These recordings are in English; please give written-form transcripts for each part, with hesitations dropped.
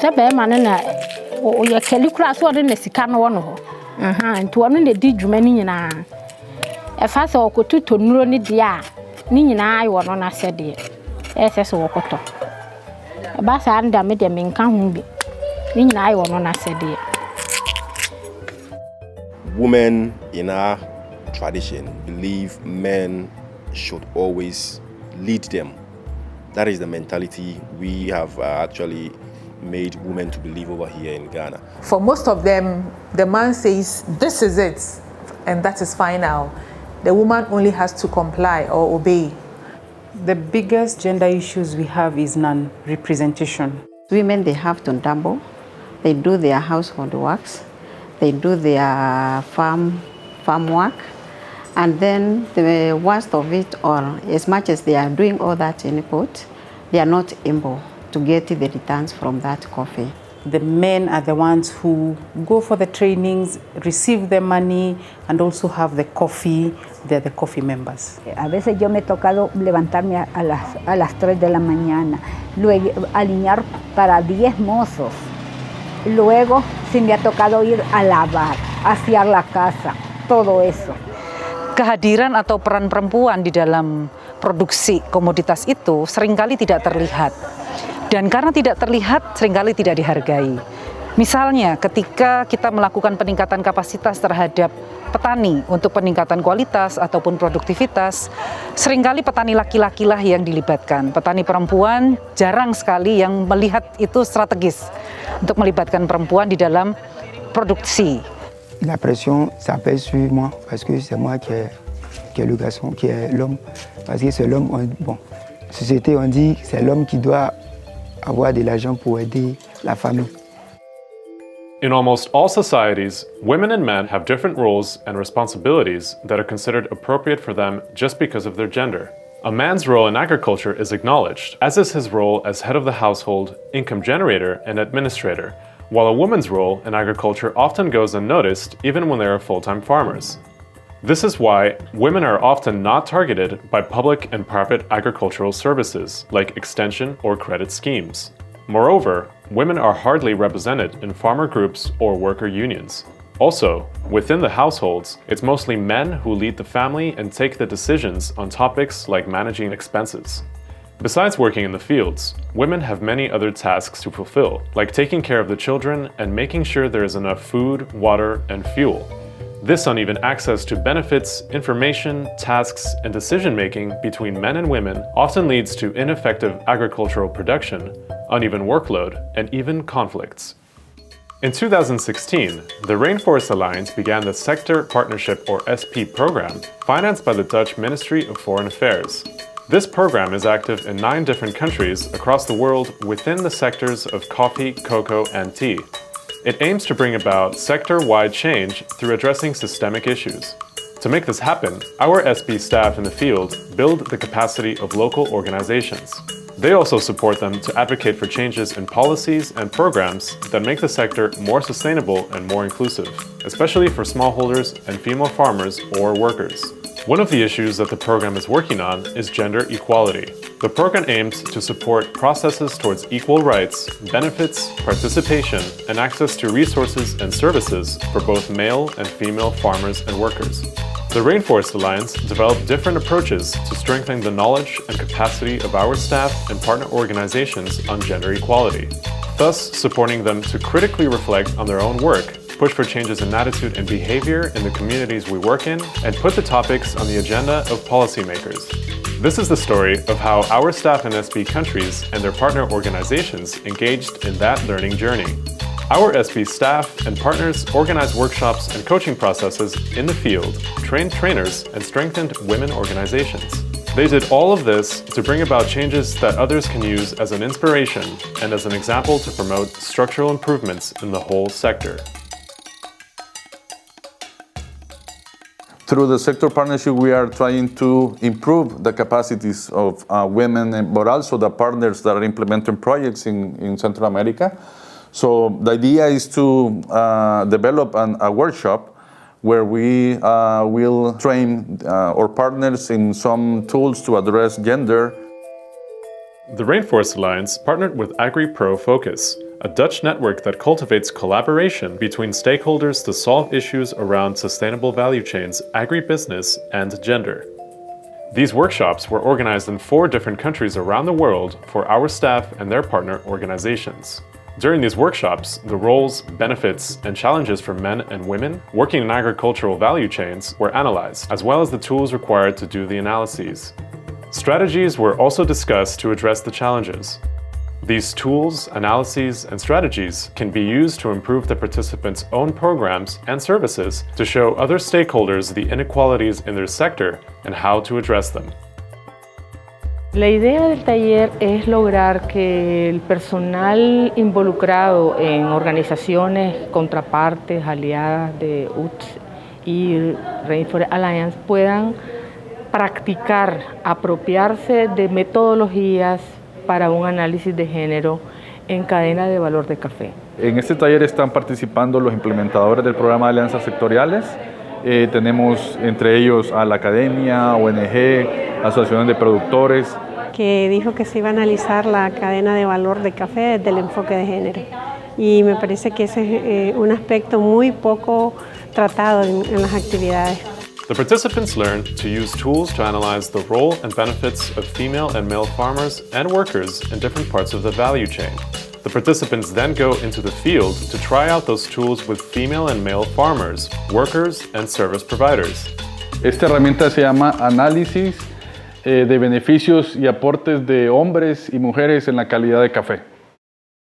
Sebe manena o ye keli kura so de na sika no wono ho. Nti wono na di dwuma ni nyina. E fa se okoto tonuro ni de a ni nyina ayo no na sede. E se so wokoto. Ba sa anda me de menka hu bi. Ni nyina ayo no na sede. Women in our tradition believe men should always lead them. That is the mentality we have actually made women to believe over here in Ghana. For most of them, the man says, this is it, and that is final. The woman only has to comply or obey. The biggest gender issues we have is non-representation. Women, they have to double. They do their household works. They do their farm work. And then the worst of it all, as much as they are doing all that input, they are not able to get the returns from that coffee. The men are the ones who go for the trainings, receive the money, and also have the coffee. They're the coffee members. A veces yo me he tocado levantarme a las 3 de la mañana, luego alinear para 10 mozos. Luego sí me ha tocado ir a lavar, asear la casa, todo eso. Kehadiran atau peran perempuan di dalam produksi komoditas itu seringkali tidak terlihat. Dan karena tidak terlihat, seringkali tidak dihargai. Misalnya ketika kita melakukan peningkatan kapasitas terhadap petani untuk peningkatan kualitas ataupun produktivitas, seringkali petani laki-laki lah yang dilibatkan. Petani perempuan jarang sekali yang melihat itu strategis untuk melibatkan perempuan di dalam produksi. La pression, ça pèse sur moi parce que c'est moi qui est le garçon, qui est l'homme. Parce que c'est l'homme, bon, société on dit que c'est l'homme qui doit avoir de l'argent pour aider la famille. In almost all societies, women and men have different roles and responsibilities that are considered appropriate for them just because of their gender. A man's role in agriculture is acknowledged, as is his role as head of the household, income generator, and administrator, while a woman's role in agriculture often goes unnoticed even when they are full-time farmers. This is why women are often not targeted by public and private agricultural services, like extension or credit schemes. Moreover, women are hardly represented in farmer groups or worker unions. Also, within the households, it's mostly men who lead the family and take the decisions on topics like managing expenses. Besides working in the fields, women have many other tasks to fulfill, like taking care of the children and making sure there is enough food, water, and fuel. This uneven access to benefits, information, tasks, and decision-making between men and women often leads to ineffective agricultural production, uneven workload, and even conflicts. In 2016, the Rainforest Alliance began the Sector Partnership or SP program, financed by the Dutch Ministry of Foreign Affairs. This program is active in 9 different countries across the world within the sectors of coffee, cocoa, and tea. It aims to bring about sector-wide change through addressing systemic issues. To make this happen, our SP staff in the field build the capacity of local organizations. They also support them to advocate for changes in policies and programs that make the sector more sustainable and more inclusive, especially for smallholders and female farmers or workers. One of the issues that the program is working on is gender equality. The program aims to support processes towards equal rights, benefits, participation, and access to resources and services for both male and female farmers and workers. The Rainforest Alliance developed different approaches to strengthening the knowledge and capacity of our staff and partner organizations on gender equality, thus supporting them to critically reflect on their own work, push for changes in attitude and behavior in the communities we work in, and put the topics on the agenda of policymakers. This is the story of how our staff in SB countries and their partner organizations engaged in that learning journey. Our SB staff and partners organized workshops and coaching processes in the field, trained trainers, and strengthened women organizations. They did all of this to bring about changes that others can use as an inspiration and as an example to promote structural improvements in the whole sector. Through the sector partnership, we are trying to improve the capacities of women, but also the partners that are implementing projects in Central America. So the idea is to develop a workshop where we will train our partners in some tools to address gender. The Rainforest Alliance partnered with AgriPro Focus, a Dutch network that cultivates collaboration between stakeholders to solve issues around sustainable value chains, agribusiness, and gender. These workshops were organized in 4 different countries around the world for our staff and their partner organizations. During these workshops, the roles, benefits, and challenges for men and women working in agricultural value chains were analyzed, as well as the tools required to do the analyses. Strategies were also discussed to address the challenges. These tools, analyses, and strategies can be used to improve the participants' own programs and services to show other stakeholders the inequalities in their sector and how to address them. La idea del taller es lograr que el personal involucrado en organizaciones, contrapartes, aliadas de UTS y Rainforest Alliance puedan practicar, apropiarse de metodologías para un análisis de género en cadena de valor de café. En este taller están participando los implementadores del programa de alianzas sectoriales. Tenemos entre ellos a la academia, ONG, asociaciones de productores. Que dijo que se iba a analizar la cadena de valor de café desde el enfoque de género. Y me parece que ese es un aspecto muy poco tratado en las actividades. The participants learned to use tools to analyze the role and benefits of female and male farmers and workers in different parts of the value chain. The participants then go into the field to try out those tools with female and male farmers, workers, and service providers. Esta herramienta se llama Análisis de beneficios y aportes de hombres y mujeres en la calidad de café.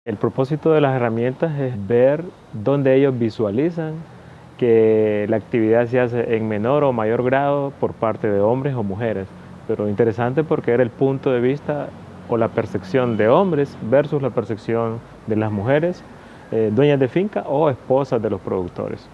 El propósito de las herramientas es ver dónde ellos visualizan que la actividad se hace en menor o mayor grado por parte de hombres o mujeres. Pero interesante porque era el punto de vista o la percepción de hombres versus la percepción de las mujeres, dueñas de finca o esposas de los productores.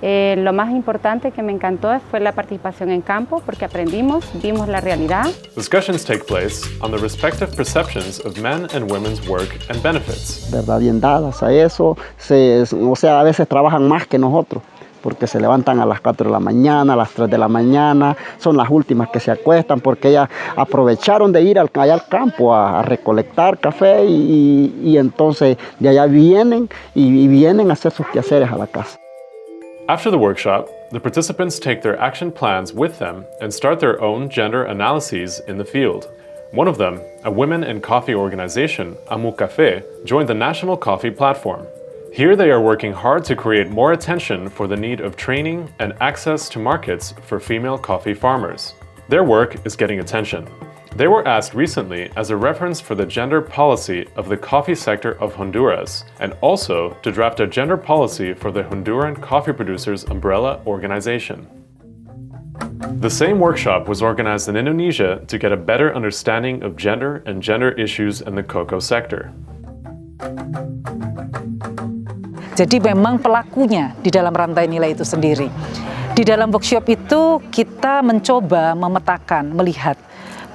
Lo más importante que me encantó fue la participación en campo porque aprendimos, vimos la realidad. Discussions take place on the respective perceptions of men and women's work and benefits. ¿Verdad? Bien dadas a eso, o sea, a veces trabajan más que nosotros porque se levantan a las 4 de la mañana, a las 3 de la mañana, son las últimas que se acuestan porque ellas aprovecharon de ir allá al campo a recolectar café y entonces de allá vienen y vienen a hacer sus quehaceres a la casa. After the workshop, the participants take their action plans with them and start their own gender analyses in the field. One of them, a women in coffee organization, Amu Café, joined the National Coffee Platform. Here they are working hard to create more attention for the need of training and access to markets for female coffee farmers. Their work is getting attention. They were asked recently as a reference for the gender policy of the coffee sector of Honduras, and also to draft a gender policy for the Honduran Coffee Producers Umbrella Organization. The same workshop was organized in Indonesia to get a better understanding of gender and gender issues in the cocoa sector. Jadi memang pelakunya di dalam rantai nilai itu sendiri. Di dalam workshop itu kita mencoba memetakan, melihat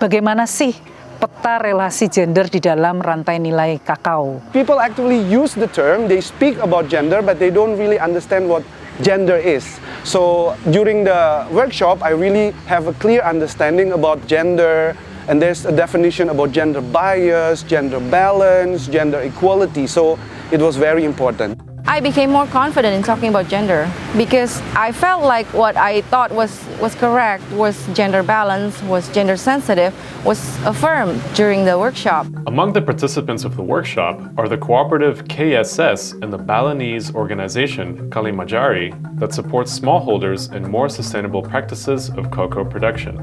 bagaimana sih peta relasi gender di dalam rantai nilai kakao. People actually use the term, they speak about gender, but they don't really understand what gender is. So during the workshop, I really have a clear understanding about gender, and there's a definition about gender bias, gender balance, gender equality. So it was very important. I became more confident in talking about gender because I felt like what I thought was correct, was gender balance, was gender sensitive, was affirmed during the workshop. Among the participants of the workshop are the cooperative KSS and the Balinese organization Kalimajari that supports smallholders in more sustainable practices of cocoa production.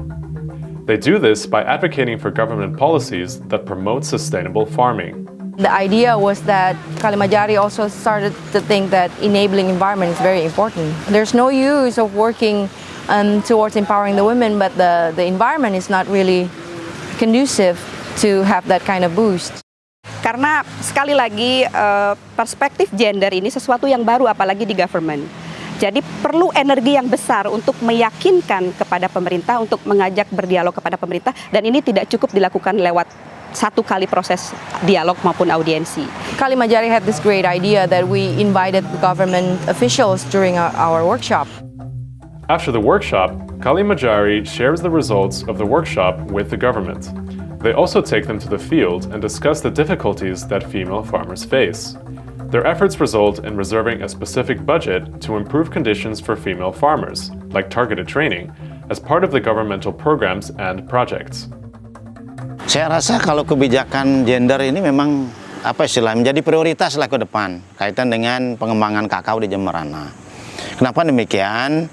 They do this by advocating for government policies that promote sustainable farming. The idea was that Kalimajari also started to think that enabling environment is very important. There's no use of working towards empowering the women, but the environment is not really conducive to have that kind of boost. Karena sekali lagi perspektif gender ini sesuatu yang baru apalagi di government. Jadi perlu energi yang besar untuk meyakinkan kepada pemerintah, untuk mengajak berdialog kepada pemerintah, dan ini tidak cukup dilakukan lewat satu kali proses dialog maupun audiensi. Kalimajari had this great idea that we invited government officials during our workshop. After the workshop, Kalimajari shares the results of the workshop with the government. They also take them to the field and discuss the difficulties that female farmers face. Their efforts result in reserving a specific budget to improve conditions for female farmers, like targeted training, as part of the governmental programs and projects. Saya rasa kalau kebijakan gender ini memang menjadi prioritas lah ke depan kaitan dengan pengembangan kakao di Jemberana. Kenapa demikian?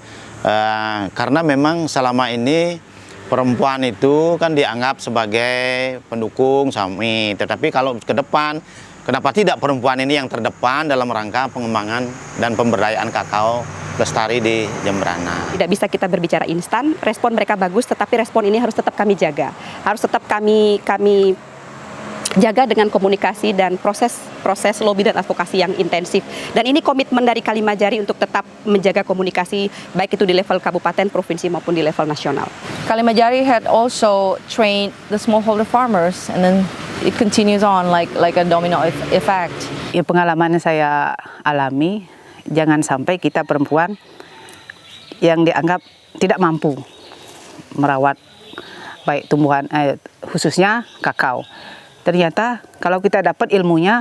Karena memang selama ini perempuan itu kan dianggap sebagai pendukung suami, tetapi kalau ke depan kenapa tidak perempuan ini yang terdepan dalam rangka pengembangan dan pemberdayaan kakao lestari di Jemberana? Tidak bisa kita berbicara instan, respon mereka bagus, tetapi respon ini harus tetap kami jaga. Harus tetap kami jaga dengan komunikasi dan proses lobby dan advokasi yang intensif. Dan ini komitmen dari Kalimajari untuk tetap menjaga komunikasi, baik itu di level kabupaten, provinsi maupun di level nasional. Kalimajari had also trained the smallholder farmers, and then it continues on like a domino effect. Ya, pengalaman saya alami, jangan sampai kita perempuan yang dianggap tidak mampu merawat baik tumbuhan, khususnya kakao. Ternyata kalau kita dapat ilmunya,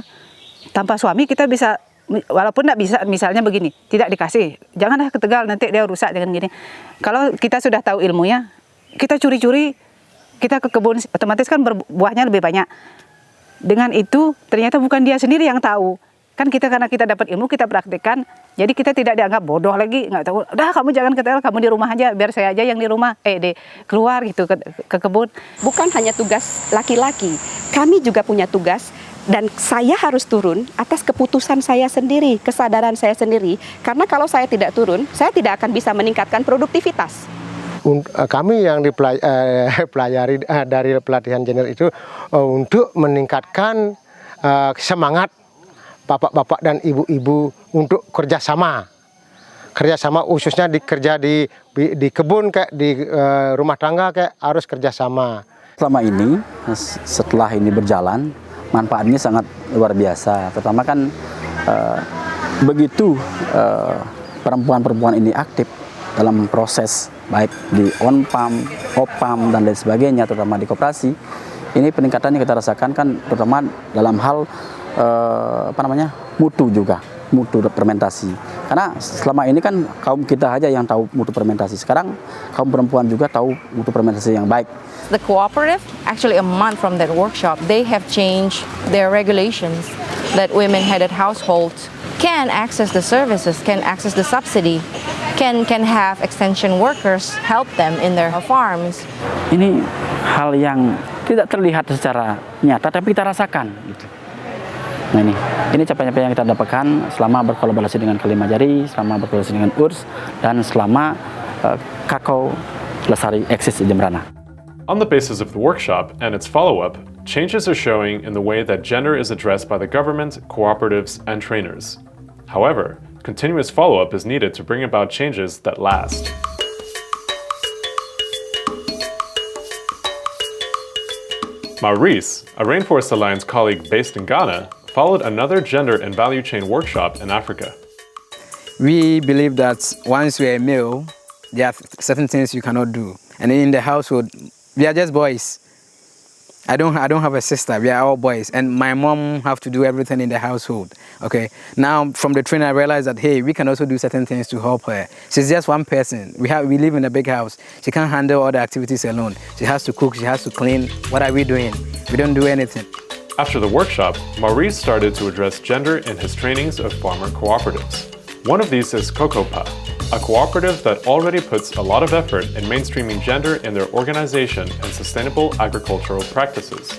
tanpa suami kita bisa, walaupun tidak bisa, misalnya begini, tidak dikasih, janganlah ke Tegal nanti dia rusak dengan gini. Kalau kita sudah tahu ilmunya, kita curi-curi, kita ke kebun, otomatis kan buahnya lebih banyak. Dengan itu ternyata bukan dia sendiri yang tahu. Kan kita karena kita dapat ilmu, kita praktikkan, jadi kita tidak dianggap bodoh lagi, nggak tahu. Udah kamu jangan ke Tegal, kamu di rumah aja, biar saya aja yang di rumah, keluar gitu ke kebun. Bukan hanya tugas laki-laki, kami juga punya tugas. Dan saya harus turun atas keputusan saya sendiri, kesadaran saya sendiri. Karena kalau saya tidak turun, saya tidak akan bisa meningkatkan produktivitas. Kami yang dipelajari dari pelatihan gender itu untuk meningkatkan semangat bapak-bapak dan ibu-ibu untuk kerjasama khususnya kerja di kebun kayak di rumah tangga kayak harus kerjasama. Selama ini setelah ini berjalan manfaatnya sangat luar biasa, terutama kan begitu perempuan-perempuan ini aktif dalam proses baik di on-pump, off-pump dan lain sebagainya, terutama di koperasi. Ini peningkatan yang kita rasakan kan terutama dalam hal mutu juga, mutu fermentasi. Karena selama ini kan kaum kita aja yang tahu mutu fermentasi. Sekarang kaum perempuan juga tahu mutu fermentasi yang baik. The cooperative, actually a month from that workshop, they have changed their regulations that women-headed households can access the services, can access the subsidy, can have extension workers help them in their farms. Ini hal yang tidak terlihat secara nyata, tapi kita rasakan. Gitu. Nah ini capaian-capaian yang kita dapatkan selama berkolaborasi dengan Kalimajari, selama berkolaborasi dengan URS, dan selama kakao lestari eksis di Jemberana. On the basis of the workshop and its follow-up, changes are showing in the way that gender is addressed by the government, cooperatives, and trainers. However, continuous follow-up is needed to bring about changes that last. Maurice, a Rainforest Alliance colleague based in Ghana, followed another gender and value chain workshop in Africa. We believe that once you're a male, there are certain things you cannot do. And in the household, we are just boys. I don't have a sister. We are all boys, and my mom have to do everything in the household. Okay. Now, from the training, I realized that hey, we can also do certain things to help her. She's just one person. We live in a big house. She can't handle all the activities alone. She has to cook. She has to clean. What are we doing? We don't do anything. After the workshop, Maurice started to address gender in his trainings of farmer cooperatives. One of these is Cocopa, a cooperative that already puts a lot of effort in mainstreaming gender in their organization and sustainable agricultural practices.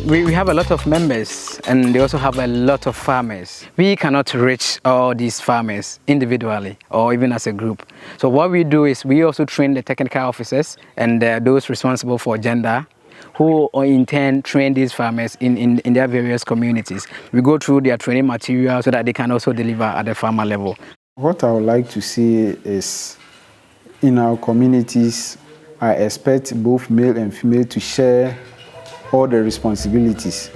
We have a lot of members, and they also have a lot of farmers. We cannot reach all these farmers individually or even as a group. So what we do is we also train the technical officers and those responsible for gender, who in turn train these farmers in their various communities. We go through their training material so that they can also deliver at the farmer level. What I would like to see is in our communities, I expect both male and female to share all the responsibilities.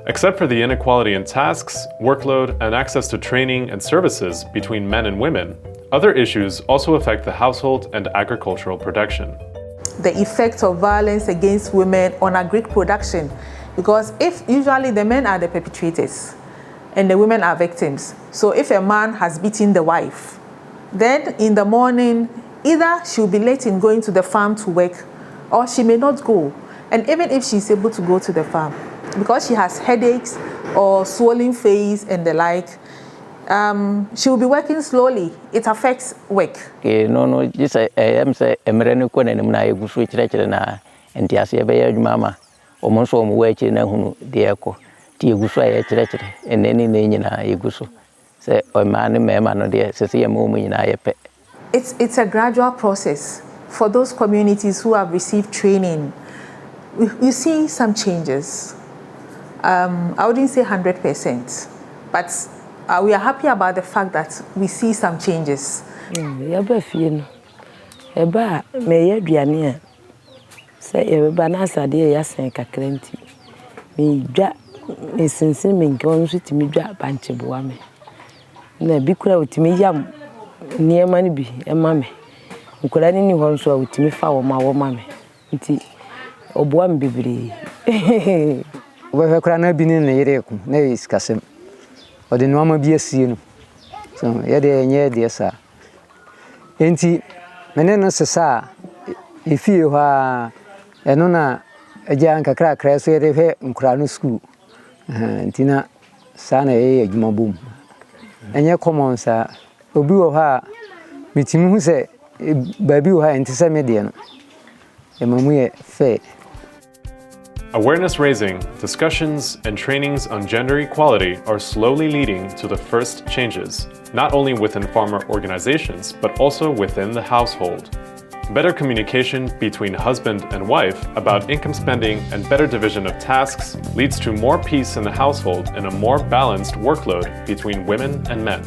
Except for the inequality in tasks, workload, and access to training and services between men and women, other issues also affect the household and agricultural production. The effect of violence against women on agric production, because if usually the men are the perpetrators, and the women are victims. So if a man has beaten the wife, then in the morning, either she'll be late in going to the farm to work, or she may not go. And even if she's able to go to the farm, because she has headaches or swollen face and the like, she will be working slowly. It affects work. No, just I'm say emerenu ko na na egusu chire na entiase be ya mama omonso omuwechi na hunu dieko ti egusu ya chire eneni na nyina egusu se o mane mema no de se se mu nyina yepe. It's a gradual process. For those communities who have received training, we see some changes. I wouldn't say 100%, but we are happy about the fact that we see some changes. Yaba fie eba me ye aduane a se ye ba na asade ya sen kakra nti me dwa me sinsin me nke won so timi dwa banche boa me na bi kura otimi yam niema ni bi ema me nkura ni ho so otimi fa wo ma me nti oboa me bibiri we kura na bi ni ne yere ku na iskasem odi no ama bi asie no so ye de nye de sa enti mene no sesa efie ho a eno na agya nkakra kra so ye de hwe nkura no school enti na sa na ye adwuma bom enye common sa obi wo ha mitimi hu se baby wo ha enti se me de no emamu ye fe. Awareness raising, discussions, and trainings on gender equality are slowly leading to the first changes, not only within farmer organizations, but also within the household. Better communication between husband and wife about income spending and better division of tasks leads to more peace in the household and a more balanced workload between women and men.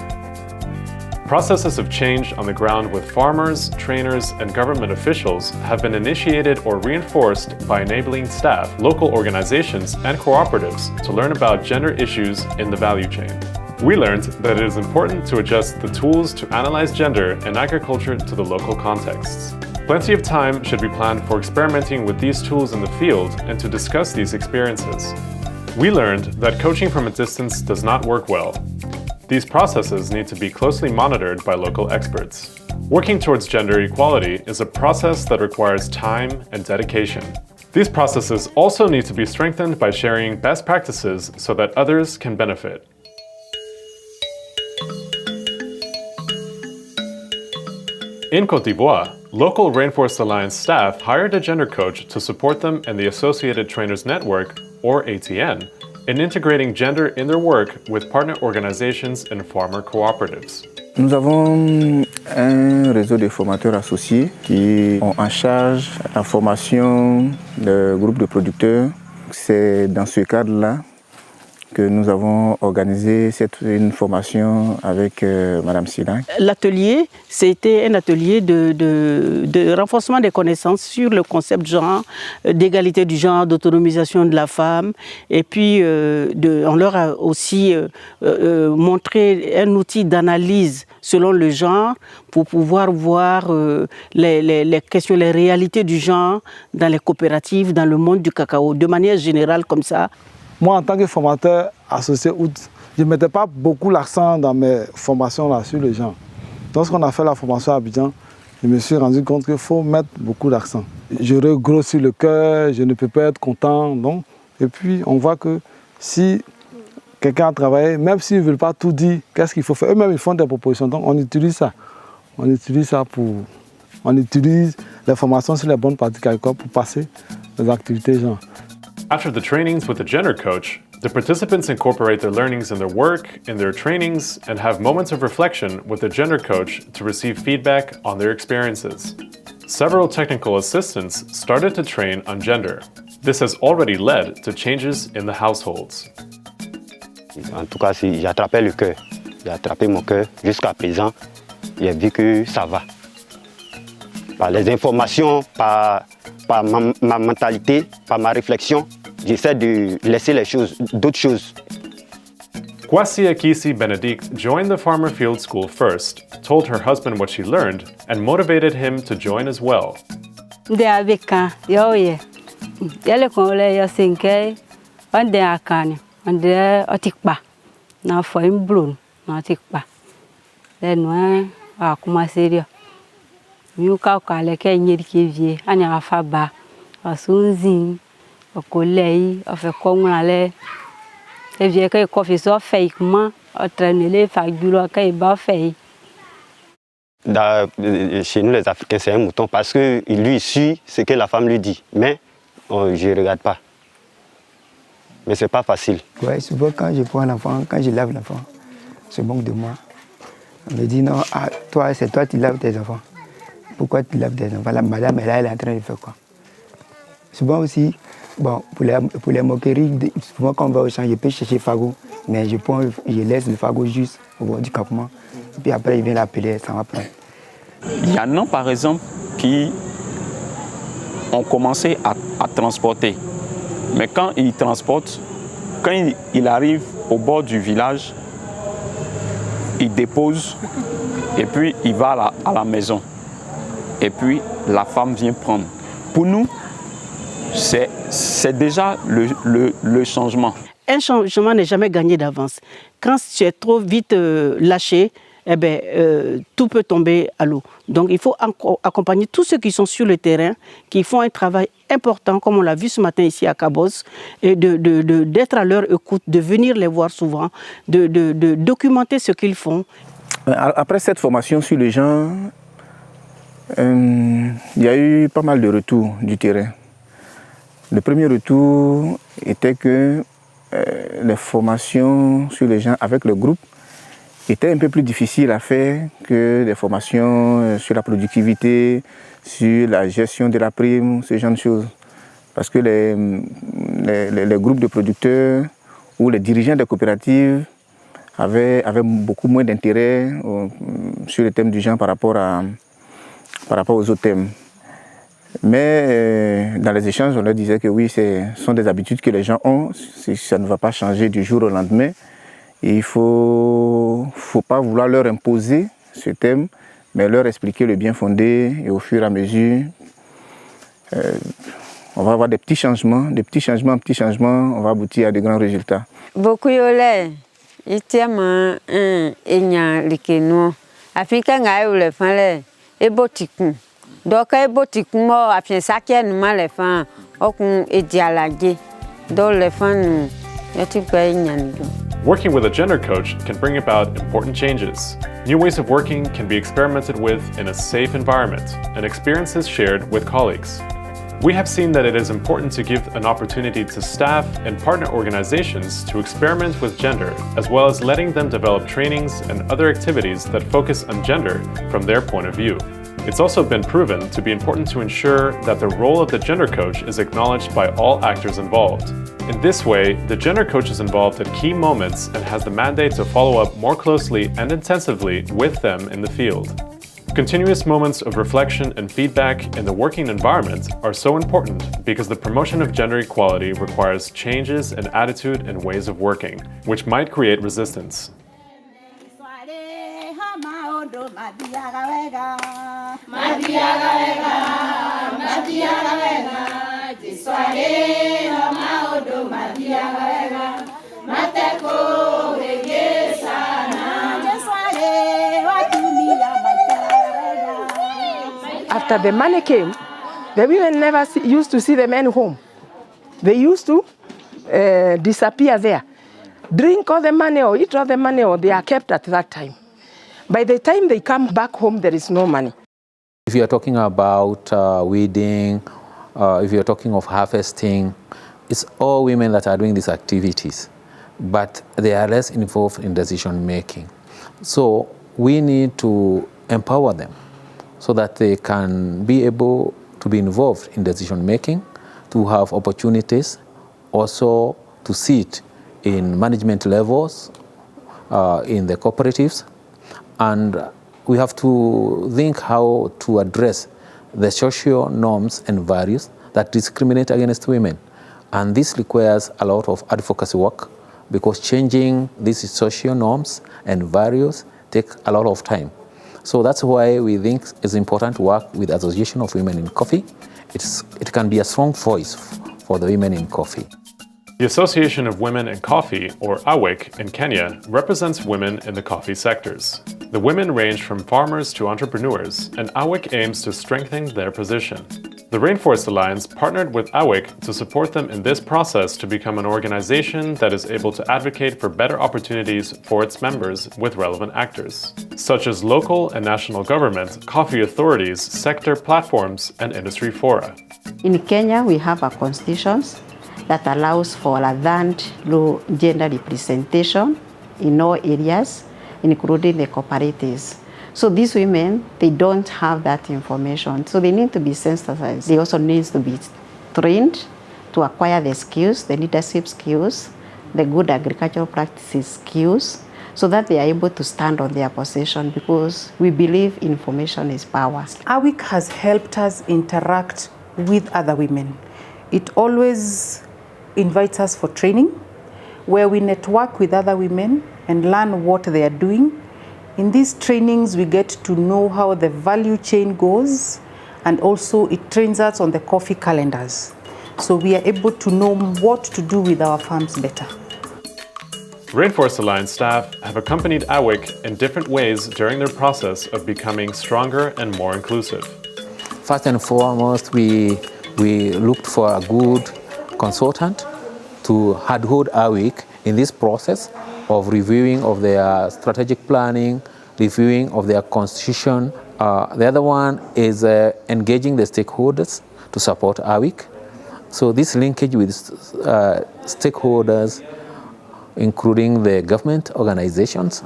Processes of change on the ground with farmers, trainers, and government officials have been initiated or reinforced by enabling staff, local organizations, and cooperatives to learn about gender issues in the value chain. We learned that it is important to adjust the tools to analyze gender in agriculture to the local contexts. Plenty of time should be planned for experimenting with these tools in the field and to discuss these experiences. We learned that coaching from a distance does not work well. These processes need to be closely monitored by local experts. Working towards gender equality is a process that requires time and dedication. These processes also need to be strengthened by sharing best practices so that others can benefit. In Côte d'Ivoire, local Rainforest Alliance staff hired a gender coach to support them and the Associated Trainers Network, or ATN, in integrating gender in their work with partner organizations and farmer cooperatives. Nous avons un réseau de formateurs associés qui ont en charge la formation de groupes de producteurs. C'est dans ce cadre-là que nous avons organisé une formation avec Madame Silac. L'atelier, c'était un atelier de renforcement des connaissances sur le concept genre, d'égalité du genre, d'autonomisation de la femme. Et puis, on leur a aussi montré un outil d'analyse selon le genre pour pouvoir voir les questions, les réalités du genre dans les coopératives, dans le monde du cacao, de manière générale comme ça. Moi, en tant que formateur associé août, je ne mettais pas beaucoup l'accent dans mes formations là, sur le genre. Lorsqu'on a fait la formation à Abidjan, je me suis rendu compte qu'il faut mettre beaucoup d'accent. J'aurais gros sur le cœur, je ne peux pas être content. Donc, et puis, on voit que si quelqu'un a travaillé, même s'ils ne veulent pas tout dire, qu'est-ce qu'il faut faire? Eux-mêmes, ils font des propositions. Donc, on utilise ça. On utilise ça on utilise les formations sur les bonnes pratiques agricoles pour passer les activités genre. After the trainings with the gender coach, the participants incorporate their learnings in their work, in their trainings, and have moments of reflection with the gender coach to receive feedback on their experiences. Several technical assistants started to train on gender. This has already led to changes in the households. En tout cas, si j'attrapais le cœur, j'ai attrapé mon cœur jusqu'à présent, j'ai vu que ça va. Par les informations, par ma mentalité, par ma réflexion, j'essaie de laisser les choses, d'autres choses. Kwasi Akisi Benedict joined the Farmer Field School first, told her husband what she learned, and motivated him to join as well. na foi blue na tikpa then when a kuma serio mi ka ka le ke nyeri ke vie anya afa ba asunzin okolei afa kongra le e vie ke coffee so fait comment traîner les fagulo ke ba fait. Chez nous les Africains c'est un mouton parce que lui suit ce que la femme lui dit mais je regarde pas. Mais c'est pas facile. Ouais, souvent quand je prends l'enfant, quand je lave l'enfant, se moque de moi. On me dit non, ah, toi, c'est toi qui laves tes enfants. Pourquoi tu laves tes enfants? La madame, elle est en train de faire quoi? Souvent aussi, bon, pour les moqueries, souvent quand on va au champ, je peux chercher Fago, mais je laisse le Fago juste au bord du campement. Et puis après, il vient l'appeler, ça va prendre. Il y en a par exemple qui ont commencé à transporter. Mais quand ils transportent, quand il arrive au bord du village, il dépose et puis il va à la maison. Et puis la femme vient prendre. Pour nous, c'est déjà le changement. Un changement n'est jamais gagné d'avance. Quand tu es trop vite lâché, eh ben, tout peut tomber à l'eau. Donc il faut accompagner tous ceux qui sont sur le terrain, qui font un travail important, comme on l'a vu ce matin ici à Cabos, et d'être à leur écoute, de venir les voir souvent, de documenter ce qu'ils font. Après cette formation sur les gens, il y a eu pas mal de retours du terrain. Le premier retour était que les formations sur les gens avec le groupe était un peu plus difficile à faire que des formations sur la productivité, sur la gestion de la prime, ce genre de choses. Parce que les groupes de producteurs ou les dirigeants des coopératives avaient beaucoup moins d'intérêt sur le thème du genre par rapport aux autres thèmes. Mais dans les échanges, on leur disait que oui, ce sont des habitudes que les gens ont, ça ne va pas changer du jour au lendemain. Il ne faut pas vouloir leur imposer ce thème, mais leur expliquer le bien fondé et au fur et à mesure, on va avoir des petits changements, on va aboutir à de grands résultats. Beaucoup de gens Africains le font et botikun. Donc et botikun mo afin sakia nous mal les font okun et dialoguer. Donc les font Working with a gender coach can bring about important changes. New ways of working can be experimented with in a safe environment and experiences shared with colleagues. We have seen that it is important to give an opportunity to staff and partner organizations to experiment with gender, as well as letting them develop trainings and other activities that focus on gender from their point of view. It's also been proven to be important to ensure that the role of the gender coach is acknowledged by all actors involved. In this way, the gender coach is involved at key moments and has the mandate to follow up more closely and intensively with them in the field. Continuous moments of reflection and feedback in the working environment are so important because the promotion of gender equality requires changes in attitude and ways of working, which might create resistance. After the money came, the women never used to see the men home. They used to disappear there, drink all the money or eat all the money, or they are kept at that time. By the time they come back home, there is no money. If you are talking about weeding, if you are talking of harvesting, it's all women that are doing these activities, but they are less involved in decision making. So we need to empower them so that they can be able to be involved in decision making, to have opportunities, also to sit in management levels in the cooperatives. And we have to think how to address the social norms and values that discriminate against women. And this requires a lot of advocacy work because changing these social norms and values take a lot of time. So that's why we think it's important to work with the Association of Women in Coffee. It can be a strong voice for the women in coffee. The Association of Women in Coffee, or AWIC, in Kenya represents women in the coffee sectors. The women range from farmers to entrepreneurs, and AWIC aims to strengthen their position. The Rainforest Alliance partnered with AWIC to support them in this process to become an organization that is able to advocate for better opportunities for its members with relevant actors, such as local and national government, coffee authorities, sector platforms, and industry fora. In Kenya, we have a constitution that allows for advanced low gender representation in all areas, including the cooperatives. So these women, they don't have that information. So they need to be sensitized. They also need to be trained to acquire the skills, the leadership skills, the good agricultural practices skills, so that they are able to stand on their position, because we believe information is power. AWIC has helped us interact with other women. It always invites us for training, where we network with other women and learn what they are doing. In these trainings, we get to know how the value chain goes, and also it trains us on the coffee calendars. So we are able to know what to do with our farms better. Rainforest Alliance staff have accompanied AWIC in different ways during their process of becoming stronger and more inclusive. First and foremost, we looked for a good consultant to hold AWIC in this process of reviewing of their strategic planning, reviewing of their constitution. The other one is engaging the stakeholders to support AWIC. So this linkage with stakeholders, including the government organizations.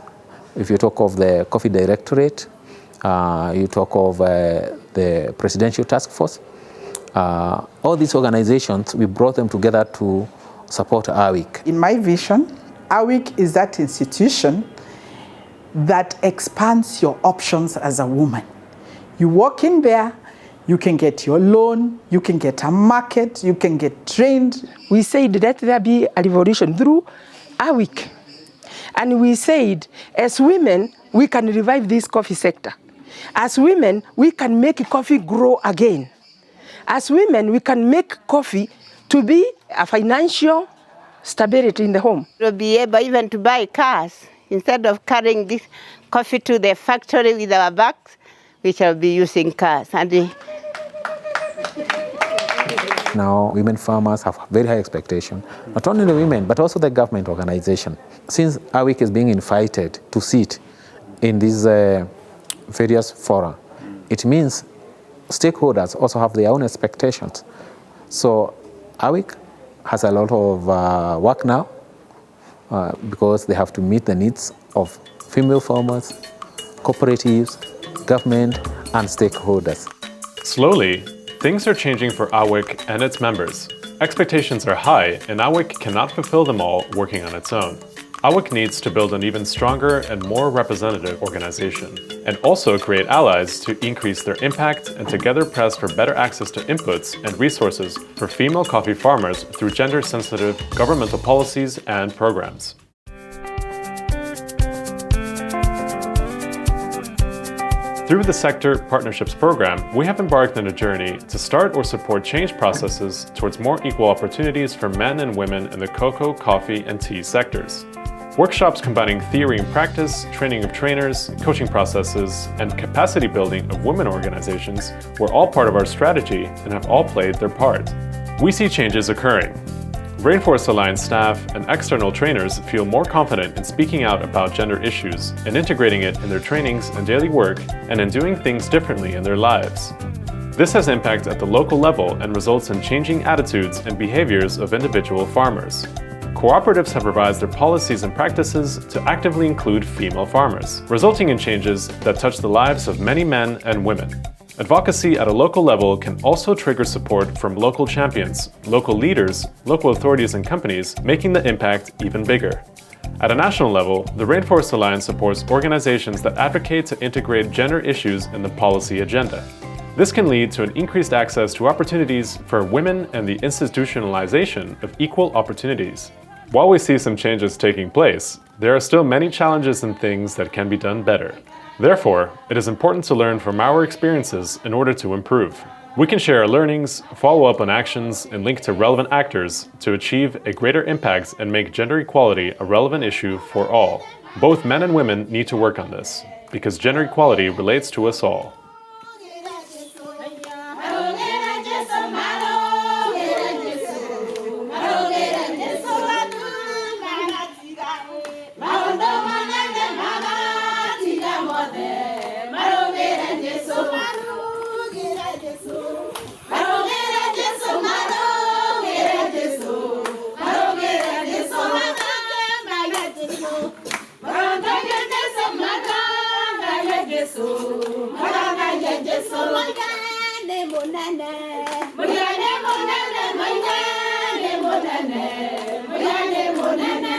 If you talk of the Coffee Directorate, you talk of the Presidential Task Force, all these organizations, we brought them together to support AWIC. In my vision, AWIC is that institution that expands your options as a woman. You walk in there, you can get your loan, you can get a market, you can get trained. We said that there be a revolution through AWIC. And we said, as women, we can revive this coffee sector. As women, we can make coffee grow again. As women, we can make coffee to be a financial stability in the home. We'll be able even to buy cars. Instead of carrying this coffee to the factory with our bags, we shall be using cars. Now, women farmers have very high expectation, not only the women, but also the government organization. Since AWIC is being invited to sit in these various fora, it means stakeholders also have their own expectations. So AWIC has a lot of work now because they have to meet the needs of female farmers, cooperatives, government, and stakeholders. Slowly, things are changing for AWIC and its members. Expectations are high, and AWIC cannot fulfill them all working on its own. AWIC needs to build an even stronger and more representative organization, and also create allies to increase their impact and together press for better access to inputs and resources for female coffee farmers through gender-sensitive governmental policies and programs. Through the Sector Partnerships Program, we have embarked on a journey to start or support change processes towards more equal opportunities for men and women in the cocoa, coffee, and tea sectors. Workshops combining theory and practice, training of trainers, coaching processes, and capacity building of women organizations were all part of our strategy and have all played their part. We see changes occurring. Rainforest Alliance staff and external trainers feel more confident in speaking out about gender issues and integrating it in their trainings and daily work and in doing things differently in their lives. This has impact at the local level and results in changing attitudes and behaviors of individual farmers. Cooperatives have revised their policies and practices to actively include female farmers, resulting in changes that touch the lives of many men and women. Advocacy at a local level can also trigger support from local champions, local leaders, local authorities and companies, making the impact even bigger. At a national level, the Rainforest Alliance supports organizations that advocate to integrate gender issues in the policy agenda. This can lead to an increased access to opportunities for women and the institutionalization of equal opportunities. While we see some changes taking place, there are still many challenges and things that can be done better. Therefore, it is important to learn from our experiences in order to improve. We can share our learnings, follow up on actions, and link to relevant actors to achieve a greater impact and make gender equality a relevant issue for all. Both men and women need to work on this, because gender equality relates to us all. Monane,